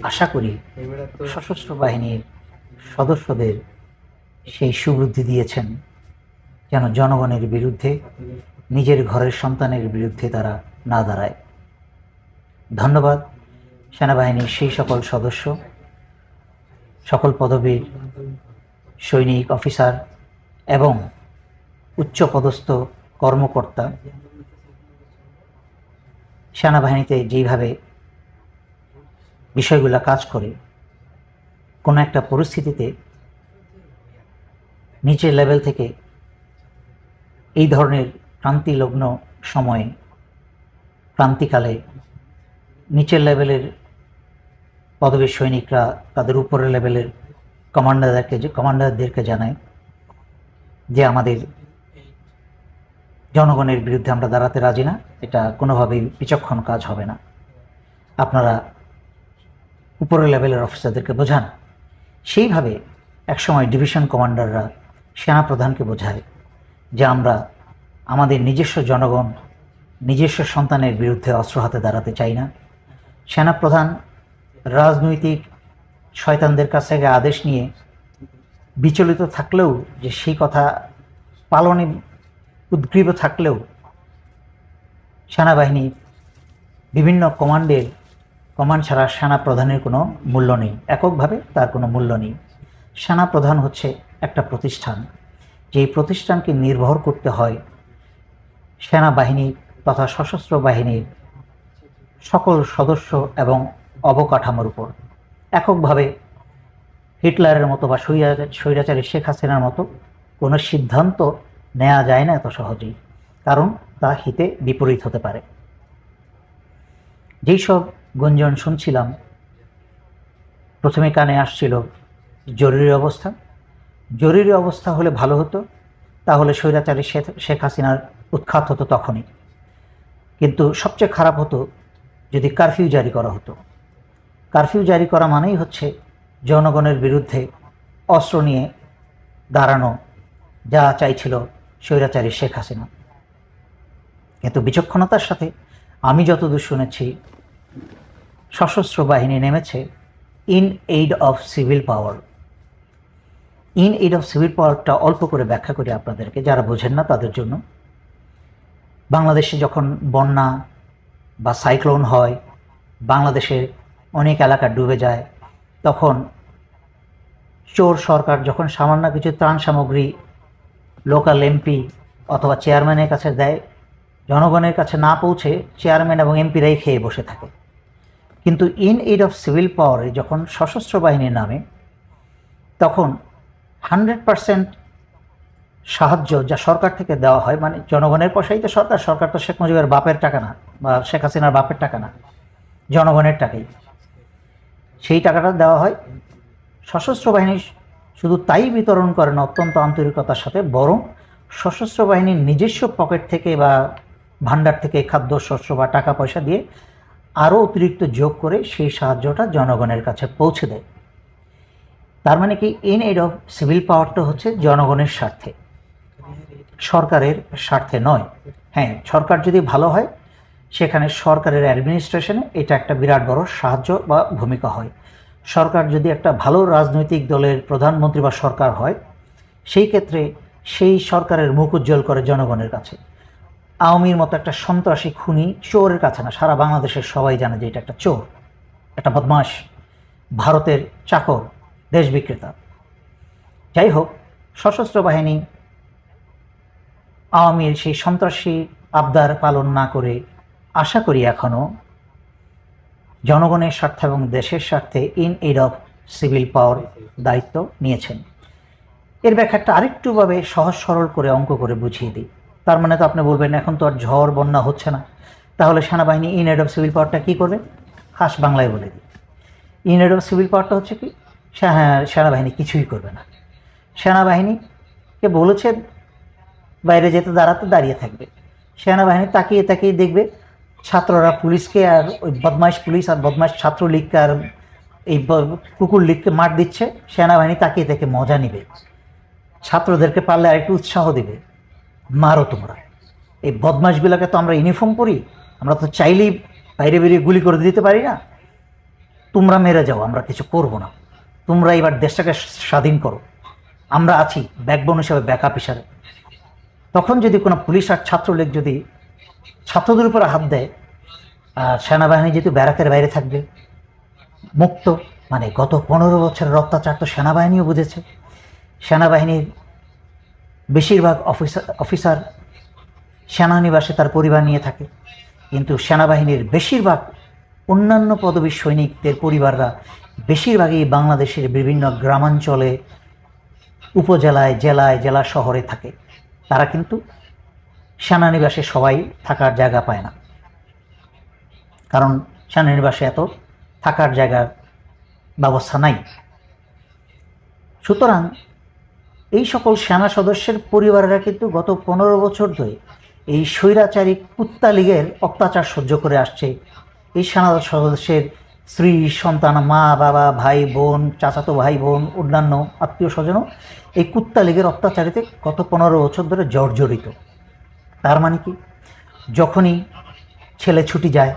আশা করি সশস্ত্র বাহিনীর সদস্যদের সেই সুবুদ্ধি দিয়েছেন যেন জনগণের বিরুদ্ধে, নিজের ঘরের সন্তানের বিরুদ্ধে তারা না দাঁড়ায়। ধন্যবাদ সেনাবাহিনীর সেই সকল সদস্য, সকল পদবীর সৈনিক, অফিসার এবং উচ্চপদস্থ কর্মকর্তা সেনাবাহিনীতে যেইভাবে বিষয়গুলো কাজ করে, কোনো একটা পরিস্থিতিতে নিচের লেভেল থেকে এই ধরনের ক্রান্তিলগ্ন সময়ে, ক্রান্তিকালে নিচের পদবীর সৈনিকরা তাদের উপরের লেভেলের কমান্ডারদেরকে জানায় যে আমাদের জনগণের বিরুদ্ধে আমরা দাঁড়াতে রাজি না, এটা কোনোভাবেই বিচক্ষণ কাজ হবে না। আপনারা উপরের লেভেলের অফিসারদেরকে বোঝান। সেইভাবে একসময় ডিভিশন কমান্ডাররা সেনাপ্রধানকে বোঝায় যে আমরা আমাদের নিজস্ব জনগণ, নিজস্ব সন্তানের বিরুদ্ধে অস্ত্র হাতে দাঁড়াতে চাই না। সেনাপ্রধান রাজনৈতিক শয়তানদের কাছ থেকে আদেশ নিয়ে বিচলিত থাকলেও, যে সেই কথা পালনে উদ্গ্রীব থাকলেও, সেনাবাহিনী বিভিন্ন কমান্ড ছাড়া সেনাপ্রধানের কোনো মূল্য নেই, এককভাবে তার কোনো মূল্য নেই। সেনাপ্রধান হচ্ছে একটা প্রতিষ্ঠান, যেই প্রতিষ্ঠানকে নির্ভর করতে হয় সেনাবাহিনী তথা সশস্ত্র বাহিনীর সকল সদস্য এবং অবকাঠামোর উপর। এককভাবে হিটলারের মতো বা স্বৈরাচারী শেখ হাসিনার মতো কোনো সিদ্ধান্ত নেওয়া যায় না এত সহজেই, কারণ তা হিতে বিপরীত হতে পারে। যেই সব গুঞ্জন শুনছিলাম, প্রথমে কানে আসছিল জরুরি অবস্থা। জরুরি অবস্থা হলে ভালো হতো, তাহলে স্বৈরাচারী শেখ হাসিনার উৎখাত হতো তখনই। কিন্তু সবচেয়ে খারাপ হতো যদি কারফিউ জারি করা হতো। কারফিউ জারি করা মানেই হচ্ছে জনগণের বিরুদ্ধে অস্ত্র নিয়ে দাঁড়ানো, যা চাইছিল স্বৈরাচারী শেখ হাসিনা। কিন্তু বিচক্ষণতার সাথে আমি যতদূর শুনেছি, সশস্ত্র বাহিনী নেমেছে in aid of civil power. In aid of civil পাওয়ারটা অল্প করে ব্যাখ্যা করি আপনাদেরকে, যারা বোঝেন না তাদের জন্য। বাংলাদেশে যখন বন্যা বা সাইক্লোন হয়, বাংলাদেশের অনেক এলাকা ডুবে যায়, তখন চোর সরকার যখন সামান্য কিছু ত্রাণ সামগ্রী লোকাল এমপি অথবা চেয়ারম্যানের কাছে দেয়, জনগণের কাছে না পৌঁছে চেয়ারম্যান এবং এমপিরাই খেয়ে বসে থাকে। কিন্তু ইন এইড অফ সিভিল পাওয়ারে যখন সশস্ত্র বাহিনীর নামে, তখন 100% সাহায্য যা সরকার থেকে দেওয়া হয়, মানে জনগণের পয়সাই তো সরকার তো শেখ মুজিবের বাপের টাকা না বা শেখ হাসিনার বাপের টাকা না, জনগণের টাকাই। সেই টাকাটা দেওয়া হয়। সশস্ত্র বাহিনী শুধু তাই বিতরণ করে না অত্যন্ত আন্তরিকতার সাথে, বরং সশস্ত্র বাহিনীর নিজস্ব পকেট থেকে বা ভান্ডার থেকে খাদ্য, শস্য বা টাকা পয়সা দিয়ে আরও অতিরিক্ত যোগ করে সেই সাহায্যটা জনগণের কাছে পৌঁছে দেয়। তার মানে কি, ইন এইড অফ সিভিল পাওয়ারটা হচ্ছে জনগণের স্বার্থে, সরকারের স্বার্থে নয়। হ্যাঁ, সরকার যদি ভালো হয়, সেখানে সরকারের অ্যাডমিনিস্ট্রেশনে এটা একটা বিরাট বড় সাহায্য বা ভূমিকা হয়। সরকার যদি একটা ভালো রাজনৈতিক দলের প্রধানমন্ত্রী বা সরকার হয়, সেই ক্ষেত্রে সেই সরকারের মুখ উজ্জ্বল করে জনগণের কাছে। আওয়ামীর মতো একটা সন্ত্রাসী খুনি চোরের কাছে না, সারা বাংলাদেশের সবাই জানে যে এটা একটা চোর, একটা বদমাশ, ভারতের চাকর, দেশ বিক্রেতা। যাই হোক, সশস্ত্র বাহিনী আওয়ামীর সেই সন্ত্রাসী আবদার পালন না করে, আশা করি এখনও জনগণের স্বার্থে এবং দেশের স্বার্থে ইন এইড অফ সিভিল পাওয়ার দায়িত্ব নিয়েছেন। এর ব্যাখ্যাটা আরেকটুভাবে সহজ সরল করে অঙ্ক করে বুঝিয়ে দিই। তার মানে তো আপনি বলবেন, এখন তো আর ঝড় বন্যা হচ্ছে না, তাহলে সেনাবাহিনী ইন এইড অফ সিভিল পাওয়ারটা কী করবে? খাস বাংলায় বলে দিই, ইন এইড অফ সিভিল পাওয়ারটা হচ্ছে কি, সেনাবাহিনী কিছুই করবে না। সেনাবাহিনীকে বলেছে বাইরে যেতে, দাঁড়িয়ে থাকবে। সেনাবাহিনী তাকিয়ে তাকিয়ে দেখবে ছাত্ররা পুলিশকে আর ওই বদমাইশ পুলিশ আর বদমাইশ ছাত্রলীগকে আর এই কুকুর লীগকে মার দিচ্ছে। সেনাবাহিনী তাকিয়ে থেকে মজা নিবে, ছাত্রদেরকে পারলে আরেকটু উৎসাহ দিবে, মারো তোমরা। এই বদমাইশগুলোকে তো আমরা ইউনিফর্ম পরি, আমরা তো চাইলেই বাইরে বেরিয়ে গুলি করে দিতে পারি না। তোমরা মেরে যাও, আমরা কিছু করব না, তোমরা এবার দেশটাকে স্বাধীন করো, আমরা আছি ব্যাকবোন হিসাবে, ব্যাকআপ হিসাবে। তখন যদি কোনো পুলিশ আর ছাত্রলীগ যদি ছাত্রদের উপরে হাত দেয়, আর সেনাবাহিনী যেহেতু ব্যারাকের বাইরে থাকবে, মুক্ত, মানে গত 15 বছরের অত্যাচার তো সেনাবাহিনীও বুঝেছে। সেনাবাহিনীর বেশিরভাগ অফিসার সেনানিবাসে তার পরিবার নিয়ে থাকে, কিন্তু সেনাবাহিনীর বেশিরভাগ অন্যান্য পদবীর সৈনিকদের পরিবাররা বেশিরভাগই বাংলাদেশের বিভিন্ন গ্রামাঞ্চলে, উপজেলায়, জেলায়, জেলা শহরে থাকে। তারা কিন্তু সেনানিবাসে সবাই থাকার জায়গা পায় না, কারণ সেনানিবাসে এত থাকার জায়গার ব্যবস্থা নাই। সুতরাং এই সকল সেনা সদস্যের পরিবারেরা কিন্তু গত 15 বছর ধরে এই স্বৈরাচারী কুত্তা লীগের অত্যাচার সহ্য করে আসছে। এই সেনা সদস্যের স্ত্রী, সন্তান, মা, বাবা, ভাই, বোন, চাচাতো ভাই, বোন, অন্যান্য আত্মীয় স্বজনও এই কুত্তা লীগের অত্যাচারিতে গত 15 বছর ধরে জর্জরিত। তার মানে কি, যখনই ছেলে ছুটি যায়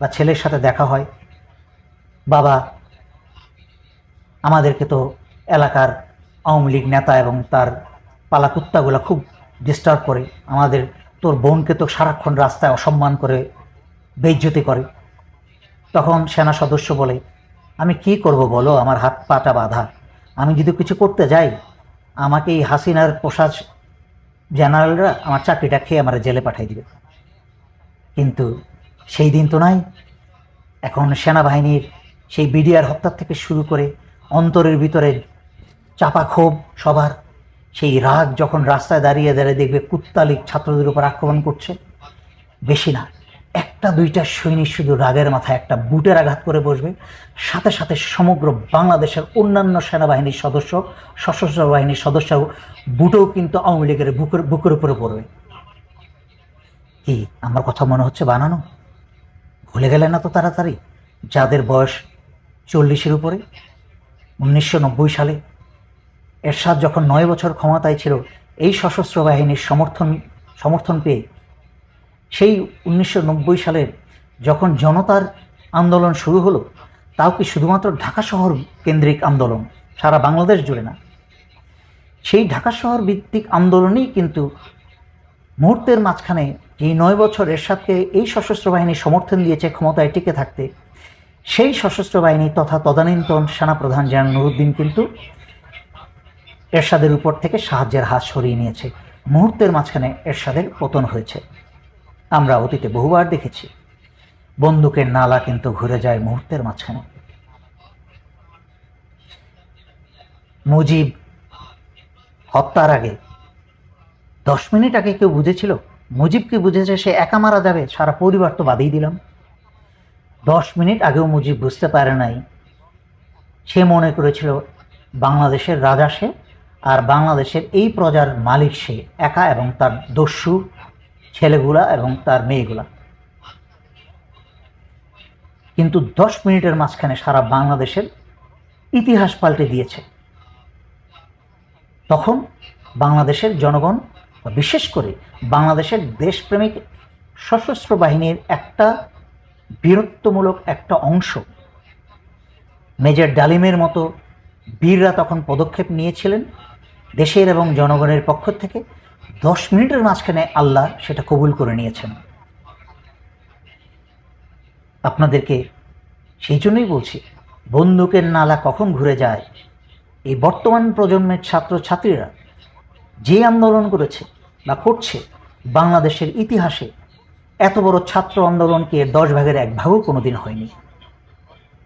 বা ছেলের সাথে দেখা হয়, বাবা, আমাদেরকে তো এলাকার আওয়ামী লীগ নেতা এবং তার পালা কুত্তাগুলো খুব ডিস্টার্ব করে, আমাদের তোর বোনকে তো সারাক্ষণ রাস্তায় অসম্মান করে, বেইজ্জতি করে। তখন সেনা সদস্য বলে, আমি কি করব বলো, আমার হাত পাটা বাঁধা, আমি যদি কিছু করতে যাই আমাকে এই হাসিনার পোশাক জেনারেলরা আমার চাকরিটা খেয়ে আমার জেলে পাঠিয়ে দিবে। কিন্তু সেই দিন তো নাই। এখন সেনাবাহিনীর সেই বিডিআর হত্যার থেকে শুরু করে অন্তরের ভিতরে চাপা ক্ষোভ সবার, সেই রাগ যখন রাস্তায় দাঁড়িয়ে দাঁড়িয়ে দেখবে কুত্তা লীগ ছাত্রদের উপর আক্রমণ করছে, বেশি না, একটা দুইটা সৈনিক শুধু রাগের মাথায় একটা বুটের আঘাত করে বসবে, সাথে সাথে সমগ্র বাংলাদেশের অন্যান্য সেনাবাহিনীর সদস্য, সশস্ত্র বাহিনীর সদস্য বুটেও কিন্তু আওয়ামী লীগের বুকের উপরে পড়বে। কি আমার কথা মনে হচ্ছে বানানো? ভুলে গেলে না তো তাড়াতাড়ি, যাদের বয়স 40-এর উপরে? 1990 সালে এরশাদ যখন 9 বছর ক্ষমতায় ছিল, এই সশস্ত্র বাহিনীর সমর্থন পেয়ে, সেই 1990 সালের যখন জনতার আন্দোলন শুরু হলো, তাও কি শুধুমাত্র ঢাকা শহর কেন্দ্রিক আন্দোলন, সারা বাংলাদেশ জুড়ে না, সেই ঢাকা শহর ভিত্তিক আন্দোলনেই কিন্তু মুহূর্তের মাঝখানে এই 9 বছর এরশাদকে এই সশস্ত্র বাহিনী সমর্থন দিয়েছে ক্ষমতায় টিকে থাকতে, সেই সশস্ত্র বাহিনী তথা তদানীন্তন সেনাপ্রধান জেনারেল নুরুদ্দিন কিন্তু এরশাদের উপর থেকে সাহায্যের হাত সরিয়ে নিয়েছে। মুহূর্তের মাঝখানে এরশাদের পতন হয়েছে। আমরা অতীতে বহুবার দেখেছি বন্দুকের নালা কিন্তু ঘুরে যায় মুহূর্তের মাঝখানে। মুজিব হত্যার আগে 10 মিনিট আগে কেউ বুঝেছিল? মুজিব কি বুঝেছে সে একা মারা যাবে? সারা পরিবার তো বাদেই দিলাম। 10 মিনিট আগেও মুজিব বুঝতে পারে নাই। সে মনে করেছিল বাংলাদেশের রাজা সে, আর বাংলাদেশের এই প্রজার মালিক সে একা, এবং তার দস্যু ছেলেগুলা এবং তার মেয়েগুলা। কিন্তু 10 মিনিটের মাঝখানে সারা বাংলাদেশের ইতিহাস পাল্টে দিয়েছে। তখন বাংলাদেশের জনগণ, বিশেষ করে বাংলাদেশের দেশপ্রেমিক সশস্ত্র বাহিনীর একটা বীরত্বমূলক একটা অংশ, মেজর ডালিমের মতো বীররা তখন পদক্ষেপ নিয়েছিলেন দেশের এবং জনগণের পক্ষ থেকে। 10 মিনিটের মাঝখানে আল্লাহ সেটা কবুল করে নিয়েছেন। আপনাদেরকে সেই জন্যই বলছি, বন্দুকের নালা কখন ঘুরে যায়। এই বর্তমান প্রজন্মের ছাত্রছাত্রীরা যে আন্দোলন করেছে বা করছে, বাংলাদেশের ইতিহাসে এত বড় ছাত্র আন্দোলনকে 10 ভাগের 1 ভাগও কোনোদিন হয়নি।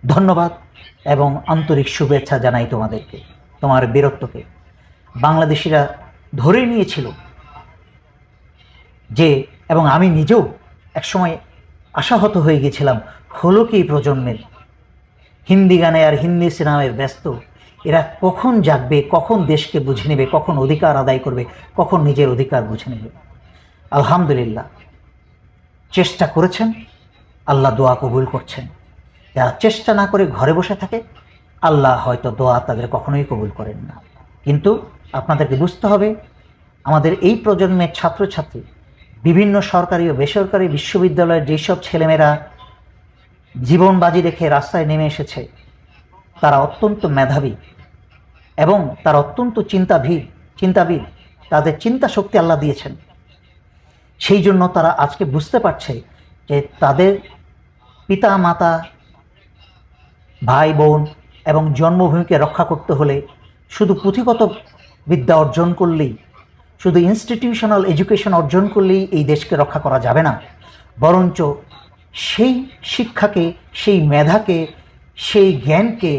ধন্যবাদ এবং আন্তরিক শুভেচ্ছা জানাই তোমাদেরকে, তোমার বীরত্বকে। বাংলাদেশিরা ধরে নিয়েছিল যে, এবং আমি নিজেও একসময় আশাহত হয়ে গেছিলাম, হলো কি প্রজন্মের হিন্দি গানে আর হিন্দি সিনেমায় ব্যস্ত, এরা কখন জাগবে, কখন দেশকে বুঝে নেবে, কখন অধিকার আদায় করবে, কখন নিজের অধিকার বুঝে নেবে। আলহামদুলিল্লাহ চেষ্টা করেছেন, আল্লাহ দোয়া কবুল করছেন। যারা চেষ্টা না করে ঘরে বসে থাকে, আল্লাহ হয়তো দোয়া তাদের কখনোই কবুল করেন না। কিন্তু আপনাদেরকে বুঝতে হবে, আমাদের এই প্রজন্মের ছাত্রছাত্রী বিভিন্ন সরকারি ও বেসরকারি বিশ্ববিদ্যালয়ের যেসব ছেলেমেয়েরা জীবন বাজি রেখে রাস্তায় নেমে এসেছে, তারা অত্যন্ত মেধাবী এবং তারা অত্যন্ত চিন্তাবিদ, তাদের চিন্তা শক্তি আল্লাহ দিয়েছেন। সেই জন্য তারা আজকে বুঝতে পারছে যে তাদের পিতা মাতা, ভাই বোন এবং জন্মভূমিকে রক্ষা করতে হলে শুধু পুঁথিগত বিদ্যা অর্জন করলেই, শুধু ইনস্টিটিউশনাল এডুকেশন অর্জন করলেই এই দেশকে রক্ষা করা যাবে না, বরঞ্চ সেই শিক্ষাকে, সেই মেধাকে, সেই জ্ঞানকে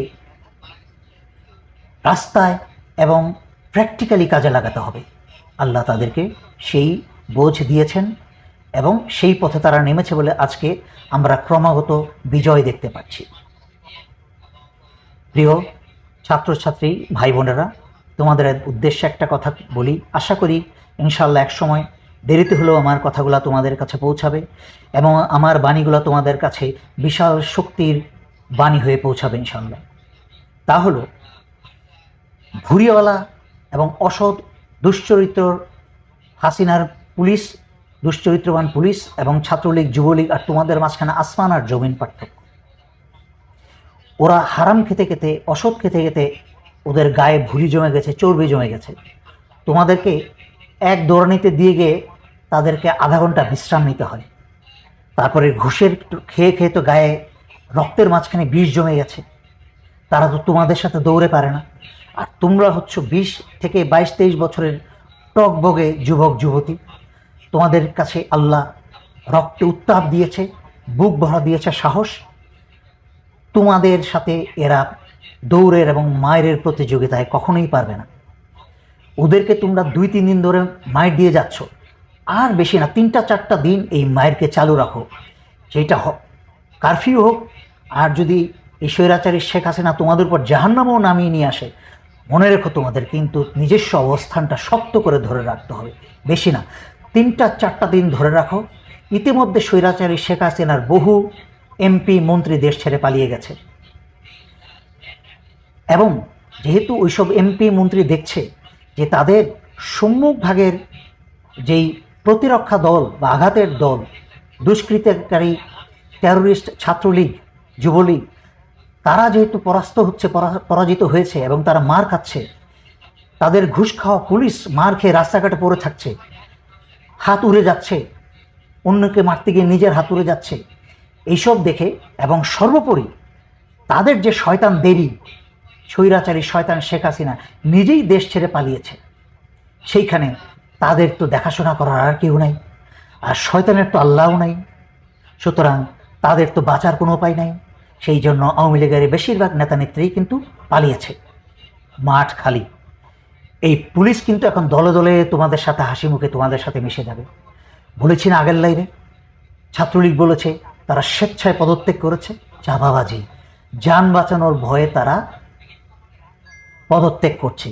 রাস্তায় এবং প্র্যাকটিক্যালি কাজে লাগাতে হবে। আল্লাহ তাদেরকে সেই বোঝ দিয়েছেন এবং সেই পথে তারা নেমেছে বলে আজকে আমরা ক্রমাগত বিজয় দেখতে পাচ্ছি। প্রিয় ছাত্রছাত্রী ভাই বোনেরা, তোমাদের উদ্দেশ্যে একটা কথা বলি, আশা করি ইনশাআল্লাহ এক সময় দেরিতে হলেও আমার কথাগুলো তোমাদের কাছে পৌঁছাবে এবং আমার বাণীগুলো তোমাদের কাছে বিশাল শক্তির বাণী হয়ে পৌঁছাবে ইনশাআল্লাহ। তা হলো ভুরিওয়ালা এবং অসৎ দুশ্চরিত্র হাসিনার পুলিশ, দুশ্চরিত্রবান পুলিশ এবং ছাত্রলীগ, যুবলীগ আর তোমাদের মাঝখানে আসমান আর জমিন পার্থক্য। ওরা হারাম খেতে খেতে, অসৎ খেতে খেতে ওদের গায়ে ভুঁড়ি জমে গেছে, চর্বি জমে গেছে। তোমাদেরকে এক দৌড়ানিতে দিয়ে গিয়ে তাদেরকে আধা ঘন্টা বিশ্রাম নিতে হয়। তারপরে ঘুষের খেয়ে খেয়ে তো গায়ে রক্তের মাঝখানে বিষ জমে গেছে। তারা তো তোমাদের সাথে দৌড়ে পারে না। আর তোমরা হচ্ছ 20 থেকে 22-23 বছরের টকবগে যুবক যুবতী। তোমাদের কাছে আল্লাহ রক্তে উত্তাপ দিয়েছে, বুক ভরা দিয়েছে সাহস। তোমাদের সাথে এরা দৌড়ের এবং মায়ের প্রতিযোগিতায় কখনোই পারবে না। ওদেরকে তোমরা 2-3 দিন ধরে মায়ের দিয়ে যাচ্ছ, আর বেশি না 3-4টা দিন এই মায়েরকে চালু রাখো, সেইটা কারফিউ হোক। আর যদি এই স্বৈরাচারী শেখ হাসিনা তোমাদের উপর জাহান্নামও নামিয়ে নিয়ে আসে, মনে রেখো তোমাদের কিন্তু নিজস্ব অবস্থানটা শক্ত করে ধরে রাখতে হবে। বেশি না 3-4টা দিন ধরে রাখো। ইতিমধ্যে স্বৈরাচারী শেখ হাসিনার বহু এমপি মন্ত্রী দেশ ছেড়ে পালিয়ে গেছে এবং যেহেতু ওইসব এমপি মন্ত্রী দেখছে যে তাদের সম্মুখভাগের যেই প্রতিরক্ষা দল বা আঘাতের দল, দুষ্কৃতকারী টেরোরিস্ট ছাত্রলীগ, যুবলীগ, তারা যেহেতু পরাজিত হয়েছে এবং তারা মার খাচ্ছে, তাদের ঘুষ খাওয়া পুলিশ মার খেয়ে রাস্তাঘাটে পড়ে থাকছে, হাত উড়ে যাচ্ছে, অন্যকে মারতে গিয়ে নিজের হাত উড়ে যাচ্ছে, এইসব দেখে এবং সর্বোপরি তাদের যে শয়তান দেবী, স্বৈরাচারী শয়তান শেখ হাসিনা নিজেই দেশ ছেড়ে পালিয়েছে, সেইখানে তাদের তো দেখাশোনা করার আর কেউ নাই, আর শয়তানের তো আল্লাহও নাই। সুতরাং তাদের তো বাঁচার কোনো উপায় নাই। সেই জন্য আওয়ামী লীগের বেশিরভাগ নেতা নেত্রী কিন্তু পালিয়েছে, মাঠ খালি। এই পুলিশ কিন্তু এখন দলে দলে তোমাদের সাথে হাসি মুখে তোমাদের সাথে মিশে যাবে। বলেছি না আগের লাইনে, ছাত্রলীগ বলেছে তারা স্বেচ্ছায় পদত্যাগ করেছে। চাঁদাবাজি, যান বাঁচানোর ভয়ে তারা পদত্যাগ করছে,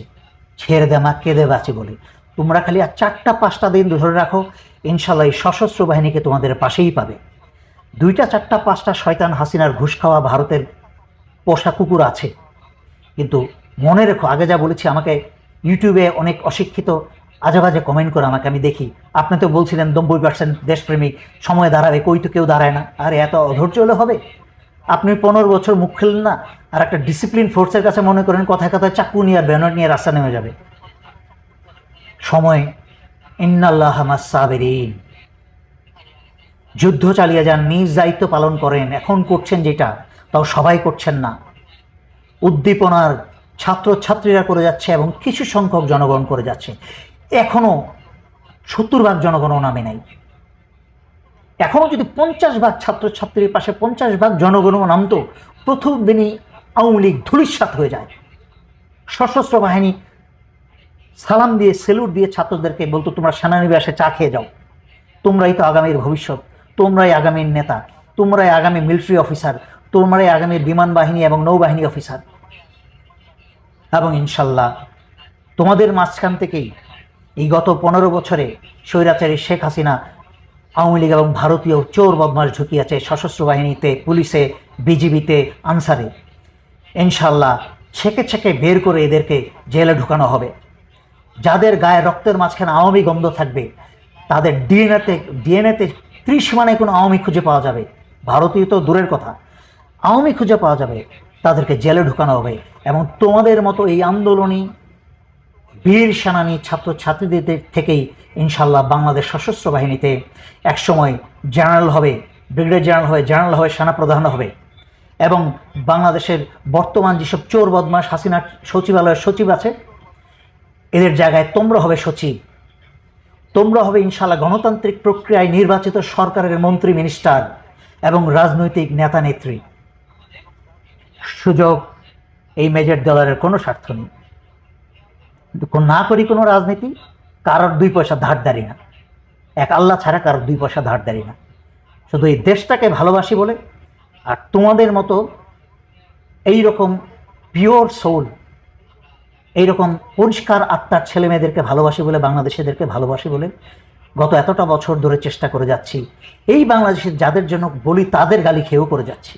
ছেড়ে দেমা কেঁদে বাঁচে বলে। তোমরা খালি আর 4-5টা দিন ধরে রাখো, ইনশাল্লাহ এই সশস্ত্র বাহিনীকে তোমাদের পাশেই পাবে। 2-4-5টা শয়তান হাসিনার ঘুষ খাওয়া ভারতের পোষা কুকুর আছে, কিন্তু মনে রেখো, আগে যা বলেছি, আমাকে ইউটিউবে অনেক অশিক্ষিত আজেবাজে কমেন্ট করে আমাকে আমি দেখি। আপনি তো বলছিলেন 90% দেশপ্রেমিক, সময় দাঁড়াবে, কই তো কেউ দাঁড়ায় না। আর এত অধৈর্য হলে হবে? আপনি 15 বছর মুখ খেলেন না, আর একটা ডিসিপ্লিন ফোর্সের কাছে মনে করেন কথায় কথায় চাকু নিয়ে আর ব্যানার নিয়ে রাস্তা নেমে যাবে। সময়, ইন্নাল্লাহ মাস সাবিরিন, যুদ্ধ চালিয়ে যান, নিজ দায়িত্ব পালন করেন। এখন করছেন যেটা, তাও সবাই করছেন না। উদ্দীপনার ছাত্রছাত্রীরা করে যাচ্ছে এবং কিছু সংখ্যক জনগণ করে যাচ্ছে। এখনও 70 ভাগ জনগণও নামে নাই। এখনও যদি 50 ভাগ ছাত্রছাত্রীর পাশে 50 ভাগ জনগণও নামতো, প্রথম দিনই আওয়ামী লীগ ধূলিসাৎ হয়ে যায়। সশস্ত্র বাহিনী সালাম দিয়ে, সেলুট দিয়ে ছাত্রদেরকে বলতো, তোমরা সেনানিবাসে চা খেয়ে যাও, তোমরাই তো আগামীর ভবিষ্যৎ, তোমরাই আগামীর নেতা, তোমরাই আগামী মিলিটারি অফিসার, তোমরাই আগামী বিমান বাহিনী এবং নৌবাহিনী অফিসার। এবং ইনশাল্লাহ তোমাদের মাঝখান থেকেই এই গত 15 বছরে স্বৈরাচারী শেখ হাসিনা, আওয়ামী লীগ এবং ভারতীয় চোর বদমাশ ঢুকিয়েছে সশস্ত্র বাহিনীতে, পুলিশে, বিজিবিতে, আনসারে। ইনশাল্লাহ ছেকে ছেকে বের করে এদেরকে জেলে ঢুকানো হবে। যাদের গায়ে রক্তের মাঝখানে আওয়ামী গন্ধ থাকবে, তাদের ডিএনএতে 30 মানে কোনো আওয়ামী খুঁজে পাওয়া যাবে। ভারতীয় তো দূরের কথা, আওয়ামী খুঁজে পাওয়া যাবে, তাদেরকে জেলে ঢুকানো হবে। এবং তোমাদের মতো এই আন্দোলনী বীর সেনানী ছাত্রছাত্রীদের থেকেই ইনশাল্লাহ বাংলাদেশ সশস্ত্র বাহিনীতে একসময় জেনারেল হবে, ব্রিগেডিয়ার জেনারেল হবে, সেনাপ্রধান হবে। এবং বাংলাদেশের বর্তমান যেসব চোর বদমাশ হাসিনার সচিবালয়ের সচিব আছে, এদের জায়গায় তোমরা হবে সচিব। তোমরা হবে ইনশাল্লাহ গণতান্ত্রিক প্রক্রিয়ায় নির্বাচিত সরকারের মন্ত্রী, মিনিস্টার এবং রাজনৈতিক নেতা নেত্রী। সুযোগ এই মেজর ডলারের কোনো স্বার্থ নেই, না করি কোনো রাজনীতি, কারোর 2 পয়সা ধারদারি না, এক আল্লাহ ছাড়া কারোর 2 পয়সা ধারদারি না, শুধু এই দেশটাকে ভালোবাসি বলে। আর তোমাদের মতো এইরকম পিওর সোল, এইরকম পরিষ্কার আত্মার ছেলে মেয়েদেরকে ভালোবাসি বলে, বাংলাদেশিদেরকে ভালোবাসি বলে গত এতটা বছর ধরে চেষ্টা করে যাচ্ছি। এই বাংলাদেশের যাদের জন্য বলি তাদের গালি খেয়েও করে যাচ্ছি।